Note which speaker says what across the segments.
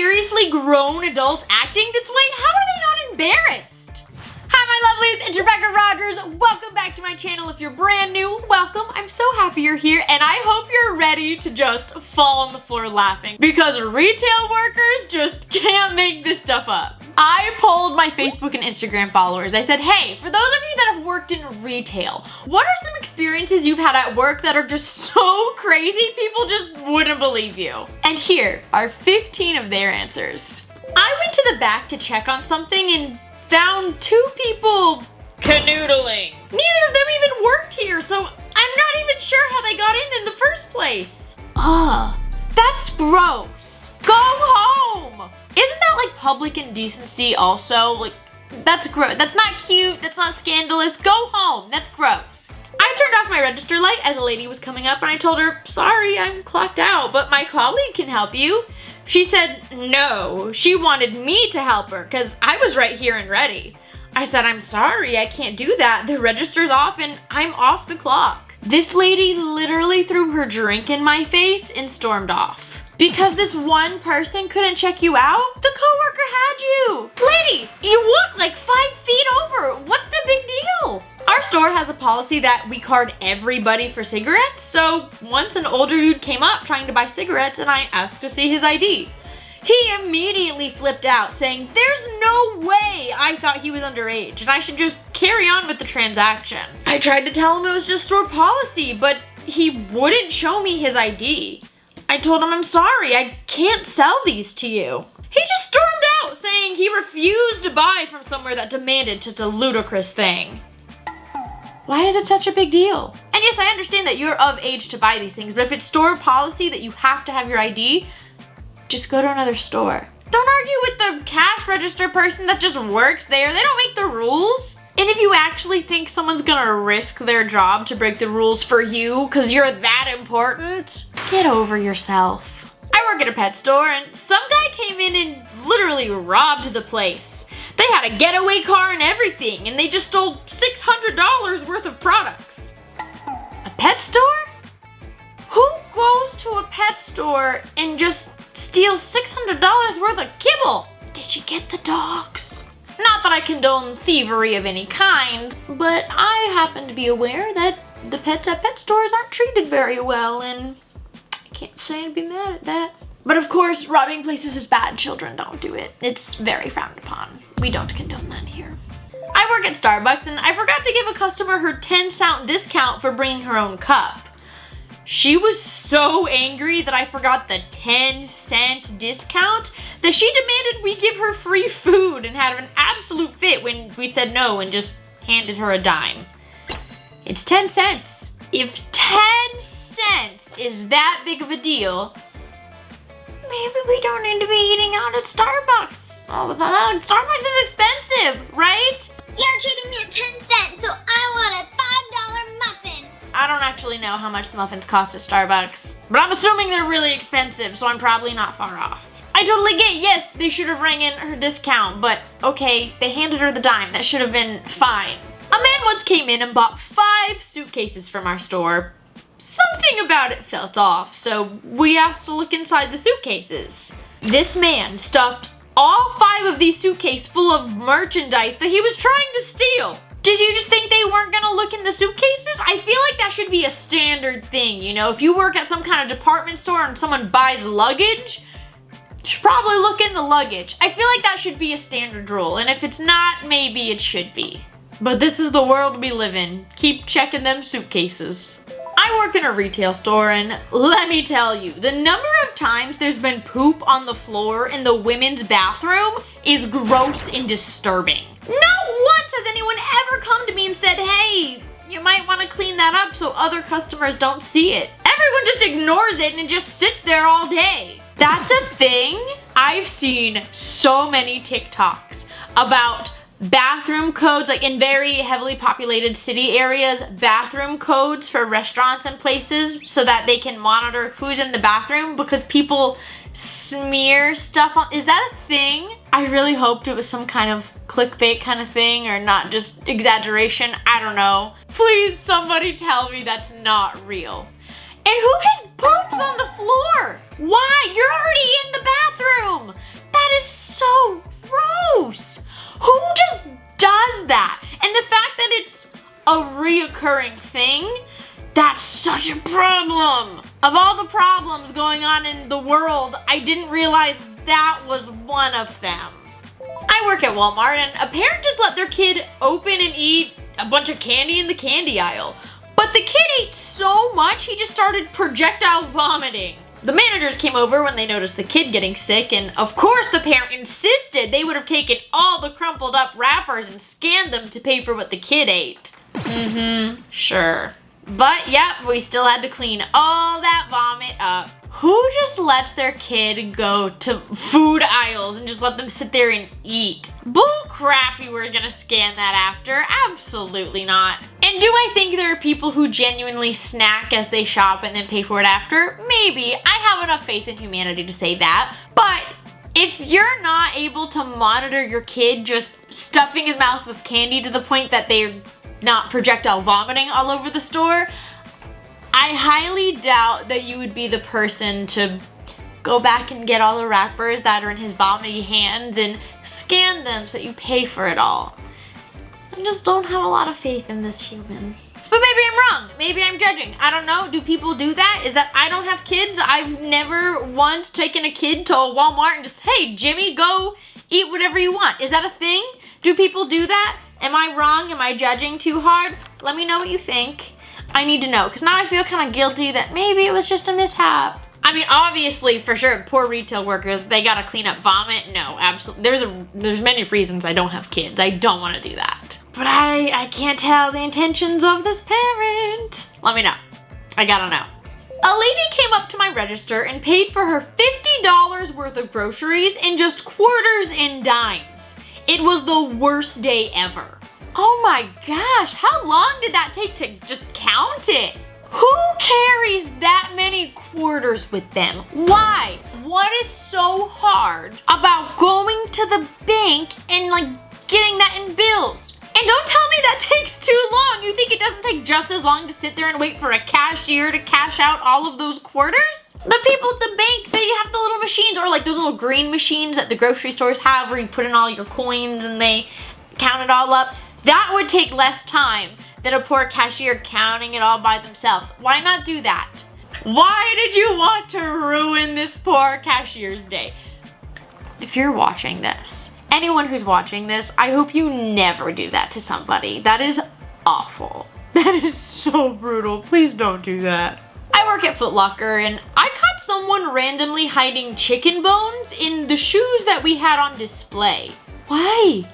Speaker 1: seriously grown adults acting this way? How are they not embarrassed? Hi my lovelies, it's Rebecca Rogers. Welcome back to my channel. If you're brand new, welcome. I'm so happy you're here and I hope you're ready to just fall on the floor laughing because retail workers just can't make this stuff up. I polled my Facebook and Instagram followers. I said, hey, for those of you that have worked in retail, what are some experiences you've had at work that are just so crazy people just wouldn't believe you? And here are 15 of their answers. I went to the back to check on something and found 2 people canoodling. Neither of them even worked here, so I'm not even sure how they got in the first place. Ugh, that's gross. Go home. Isn't that like public indecency also? Like, that's gross. That's not cute. That's not scandalous. Go home. That's gross. I turned off my register light as a lady was coming up and I told her, sorry, I'm clocked out, but my colleague can help you. She said no. She wanted me to help her because I was right here and ready. I said, I'm sorry, I can't do that. The register's off and I'm off the clock. This lady literally threw her drink in my face and stormed off. Because this one person couldn't check you out, the coworker had you. Lady, you walk like 5 feet over. What's the big deal? Our store has a policy that we card everybody for cigarettes. So once an older dude came up trying to buy cigarettes and I asked to see his ID. He immediately flipped out saying, there's no way I thought he was underage and I should just carry on with the transaction. I tried to tell him it was just store policy, but he wouldn't show me his ID. I told him, I'm sorry, I can't sell these to you. He just stormed out saying he refused to buy from somewhere that demanded such a ludicrous thing. Why is it such a big deal? And yes, I understand that you're of age to buy these things, but if it's store policy that you have to have your ID, just go to another store. Don't argue with the cash register person that just works there. They don't make the rules. And if you actually think someone's gonna risk their job to break the rules for you because you're that important, get over yourself. I work at a pet store and some guy came in and literally robbed the place. They had a getaway car and everything and they just stole $600 worth of products. A pet store? Who goes to a pet store and just steals $600 worth of kibble? Did you get the dogs? Not that I condone thievery of any kind, but I happen to be aware that the pets at pet stores aren't treated very well, and I can't say I'd be mad at that. But of course, robbing places is bad. Children don't do it. It's very frowned upon. We don't condone that here. I work at Starbucks, and I forgot to give a customer her 10-cent discount for bringing her own cup. She was so angry that I forgot the 10-cent discount that she demanded we give her free food and had an absolute fit when we said no and just handed her a dime. It's 10 cents. If 10 cents is that big of a deal, maybe we don't need to be eating out at Starbucks all the time. Starbucks is expensive, right?
Speaker 2: You're treating me at 10 cents, so I want a $5 muffin.
Speaker 1: I don't actually know how much the muffins cost at Starbucks, but I'm assuming they're really expensive, so I'm probably not far off. I totally get, yes, they should have rang in her discount, but okay, they handed her the dime. That should have been fine. A man once came in and bought 5 suitcases from our store. Something about it felt off, so we asked to look inside the suitcases. This man stuffed all 5 of these suitcases full of merchandise that he was trying to steal. Did you just think they weren't gonna look in the suitcases? I feel like that should be a standard thing, you know? If you work at some kind of department store and someone buys luggage, you should probably look in the luggage. I feel like that should be a standard rule, and if it's not, maybe it should be. But this is the world we live in. Keep checking them suitcases. I work in a retail store, and let me tell you, the number of times there's been poop on the floor in the women's bathroom is gross and disturbing. Not once has anyone ever come to me and said, hey, you might want to clean that up so other customers don't see it. Everyone just ignores it and it just sits there all day. That's a thing. I've seen so many TikToks about bathroom codes, like in very heavily populated city areas, bathroom codes for restaurants and places so that they can monitor who's in the bathroom because people smear stuff on. Is that a thing? I really hoped it was some kind of clickbait kind of thing or not just exaggeration. I don't know. Please somebody tell me that's not real. And who just poops on the floor? Why? You're already in the bathroom. reoccurring thing. That's such a problem. Of all the problems going on in the world, I didn't realize that was one of them. I work at Walmart and a parent just let their kid open and eat a bunch of candy in the candy aisle. But the kid ate so much, he just started projectile vomiting. The managers came over when they noticed the kid getting sick, and of course the parent insisted they would have taken all the crumpled up wrappers and scanned them to pay for what the kid ate. Sure. But yeah, we still had to clean all that vomit up. Who just lets their kid go to food aisles and just let them sit there and eat? Bull crap, you were gonna scan that after. Absolutely not. And do I think there are people who genuinely snack as they shop and then pay for it after? Maybe. I have enough faith in humanity to say that. But if you're not able to monitor your kid just stuffing his mouth with candy to the point that they're not projectile vomiting all over the store, I highly doubt that you would be the person to go back and get all the wrappers that are in his vomity hands and scan them so that you pay for it all. I just don't have a lot of faith in this human. But maybe I'm wrong. Maybe I'm judging. I don't know. Do people do that? Is that I don't have kids? I've never once taken a kid to a Walmart and just, hey, Jimmy, go eat whatever you want. Is that a thing? Do people do that? Am I wrong? Am I judging too hard? Let me know what you think. I need to know, because now I feel kind of guilty that maybe it was just a mishap. I mean, obviously, for sure, poor retail workers, they gotta clean up vomit. No, absolutely. There's many reasons I don't have kids. I don't want to do that. But I can't tell the intentions of this parent. Let me know. I gotta know. A lady came up to my register and paid for her $50 worth of groceries in just quarters and dimes. It was the worst day ever. Oh my gosh, how long did that take to just count it? Who carries that many quarters with them? Why? What is so hard about going to the bank and like getting that in bills? And don't tell me that takes too long. You think it doesn't take just as long to sit there and wait for a cashier to cash out all of those quarters? The people at the bank, they have the little machines, or like those little green machines that the grocery stores have where you put in all your coins and they count it all up. That would take less time than a poor cashier counting it all by themselves. Why not do that? Why did you want to ruin this poor cashier's day? If you're watching this, anyone who's watching this, I hope you never do that to somebody. That is awful. That is so brutal. Please don't do that. I work at Foot Locker and I caught someone randomly hiding chicken bones in the shoes that we had on display. Why?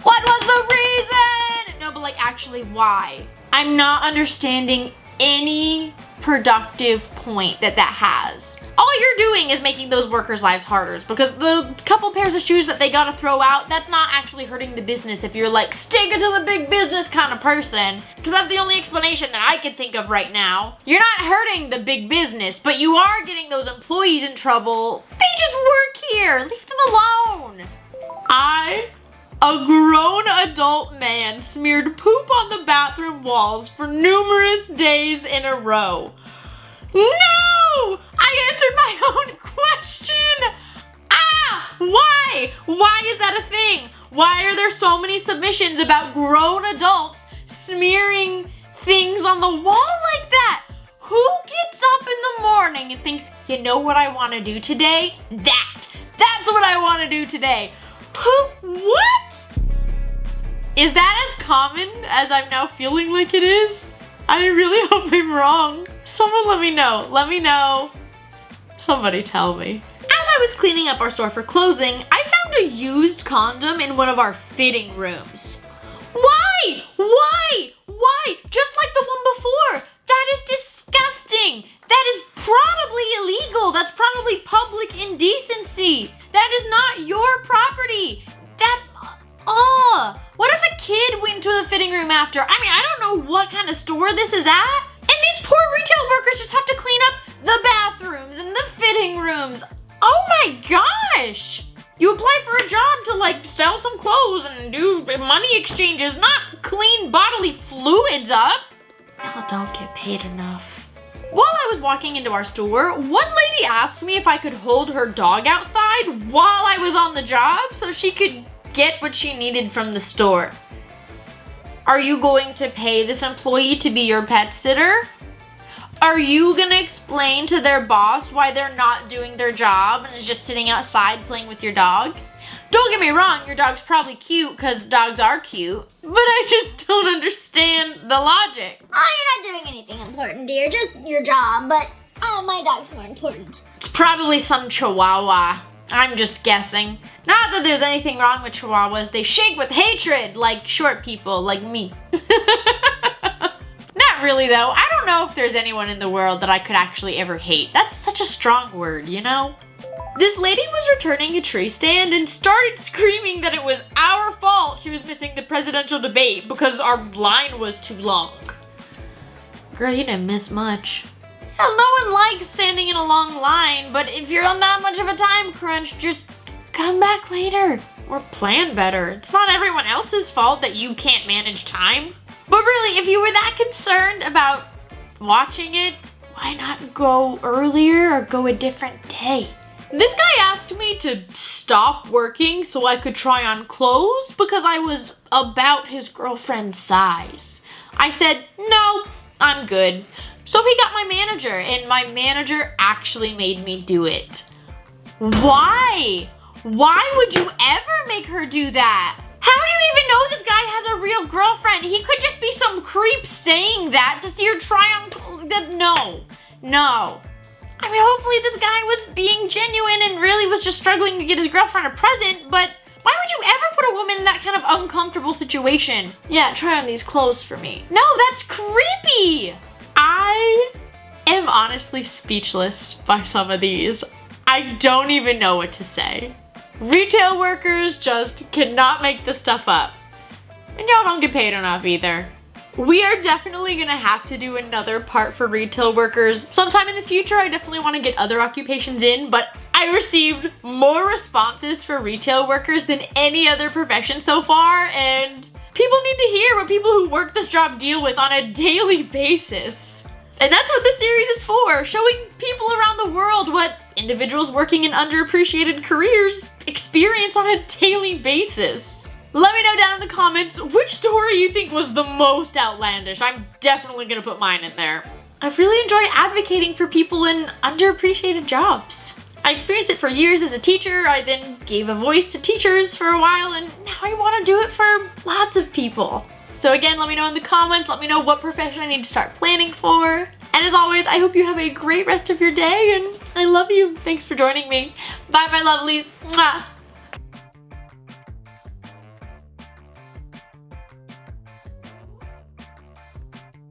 Speaker 1: What was the reason? No, but like actually why? I'm not understanding any productive point that has. All you're doing is making those workers' lives harder because the couple pairs of shoes that they gotta throw out, that's not actually hurting the business if you're like stick it to the big business kind of person. Because that's the only explanation that I can think of right now. You're not hurting the big business, but you are getting those employees in trouble. They just work here. Leave them alone. A grown adult man smeared poop on the bathroom walls for numerous days in a row. No! I answered my own question! Why? Why is that a thing? Why are there so many submissions about grown adults smearing things on the wall like that? Who gets up in the morning and thinks, you know what I want to do today? That's what I want to do today. What? Is that as common as I'm now feeling like it is? I really hope I'm wrong. Someone let me know. Let me know. Somebody tell me. As I was cleaning up our store for closing, I found a used condom in one of our fitting rooms. Why? Why? Why? Just like the one before. That is disgusting. That is probably illegal. That's probably public indecency. That is not your property. What if a kid went to the fitting room after? I mean, I don't know what kind of store this is at. And these poor retail workers just have to clean up the bathrooms and the fitting rooms. Oh my gosh. You apply for a job to like sell some clothes and do money exchanges, not clean bodily fluids up. Y'all don't get paid enough. While I was walking into our store, one lady asked me if I could hold her dog outside while I was on the job so she could get what she needed from the store. Are you going to pay this employee to be your pet sitter? Are you gonna explain to their boss why they're not doing their job and is just sitting outside playing with your dog? Don't get me wrong, your dog's probably cute because dogs are cute, but I just don't understand the logic.
Speaker 2: Oh, you're not doing anything important, dear. Just your job, but my dog's more important.
Speaker 1: It's probably some chihuahua. I'm just guessing. Not that there's anything wrong with chihuahuas. They shake with hatred like short people like me. Not really though. I don't know if there's anyone in the world that I could actually ever hate. That's such a strong word, you know? This lady was returning a tree stand and started screaming that it was our fault she was missing the presidential debate because our line was too long. Girl, you didn't miss much. Yeah, no one likes standing in a long line, but if you're on that much of a time crunch, just come back later or plan better. It's not everyone else's fault that you can't manage time. But really, if you were that concerned about watching it, why not go earlier or go a different day? This guy asked me to stop working so I could try on clothes because I was about his girlfriend's size. I said, no, I'm good. So he got my manager, and my manager actually made me do it. Why? Why would you ever make her do that? How do you even know this guy has a real girlfriend? He could just be some creep saying that to see her try on. No. I mean, hopefully this guy was being genuine and really was just struggling to get his girlfriend a present, but why would you ever put a woman in that kind of uncomfortable situation? Yeah, try on these clothes for me. No, that's creepy. I am honestly speechless by some of these. I don't even know what to say. Retail workers just cannot make this stuff up. And y'all don't get paid enough either. We are definitely gonna have to do another part for retail workers sometime in the future. I definitely want to get other occupations in, but I received more responses for retail workers than any other profession so far, and people need to hear what people who work this job deal with on a daily basis. And that's what this series is for, showing people around the world what individuals working in underappreciated careers experience on a daily basis. Let me know down in the comments which story you think was the most outlandish. I'm definitely gonna put mine in there. I really enjoy advocating for people in underappreciated jobs. I experienced it for years as a teacher. I then gave a voice to teachers for a while, and now I want to do it for lots of people. So again, let me know in the comments. Let me know what profession I need to start planning for. And as always, I hope you have a great rest of your day, and I love you. Thanks for joining me. Bye, my lovelies. Mwah.